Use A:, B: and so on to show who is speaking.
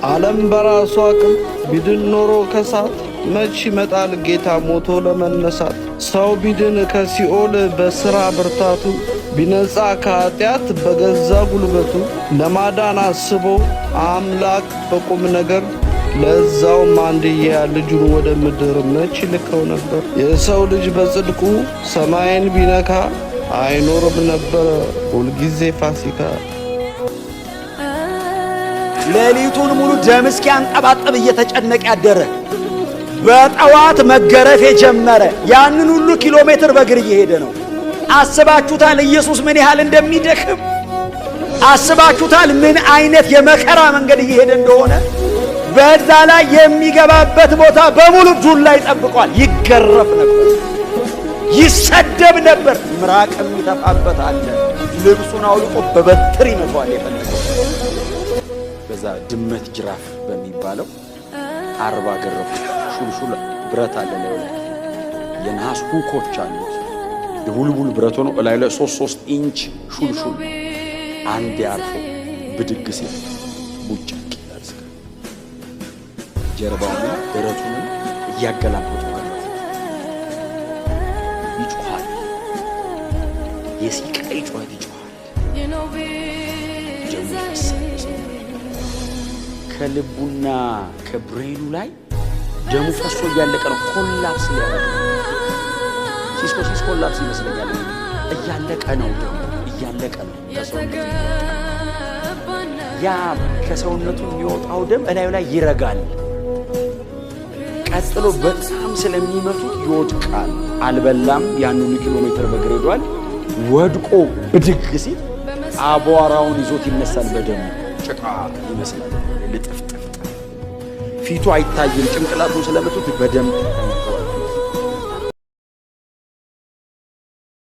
A: ዓለም በራሱ አቅም ቢድን ኖሮ ከሳት መች ይመጣል ጌታ ሞቶ ለመነሳት። ሰው ቢድን ከሲኦል በሥራ ብርታቱ ቢነጻ ከኃጢአት በገዛ ጉልበቱ ለማዳን አስቦ አምላክ በቁም ነገር ለዛውም አንድያ ልጁን ወደ ምድር መች ይልከው ነበር። የሰው ልጅ በጽድቁ ሰማይን ቢነካ አይኖርም ነበረ ሁልጊዜ ፋሲካ።
B: ሌሊቱን ሙሉ ደም እስኪያንጠባጠብ እየተጨነቀ ያደረ በጠዋት መገረፍ የጀመረ ያንን ሁሉ ኪሎ ሜትር በእግር እየሄደ ነው። አስባችሁታል ኢየሱስ ምን ያህል እንደሚደክም? አስባችሁታል ምን አይነት የመከራ መንገድ እየሄደ እንደሆነ? በዛ ላይ የሚገባበት ቦታ በሙሉ ዱላ ይጠብቋል። ይገረፍ ነበር፣ ይሰደብ ነበር፣ ምራቅም ይተፋበት አለ። ልብሱን አውልቆ በበትር ይመታዋል የፈለገው። በዛ ድመት ጅራፍ በሚባለው 40 ገረፉ። ሹልሹል ብረት አለ ላይ የነሐስ ሁኮች አሉት። የቡልቡል ብረት ሆኖ ላይ 3 ኢንች ሹልሹል አንድ ያርፎ ብድግ ሲል ቡጭቅ ይላል። ጀርባውን ደረቱን እያገላበጡ ይጮሃል። የሲቃይ ጩኸት ይጮሃል። ከልቡና ከብሬኑ ላይ ደሙ ፈሶ እያለቀ ነው። ኮላፕስ ሊያደርግ ሲስኮ ኮላፕስ ይመስለኛል። እያለቀ ነው፣ ደሙ እያለቀ ነው ከሰውነቱ። ያ ከሰውነቱ የሚወጣው ደም እላዩ ላይ ይረጋል። ቀጥሎ በጣም ስለሚመቱት ይወድቃል። አልበላም። ያን ሁሉ ኪሎ ሜትር በእግር ሄዷል። ወድቆ ብድግ ሲል አቧራውን ይዞት ይነሳል። በደሙ ጭቃ ይመስላል። ልጥፍጥፍ ፊቱ አይታይም። ጭንቅላቱን ስለመቱት በደም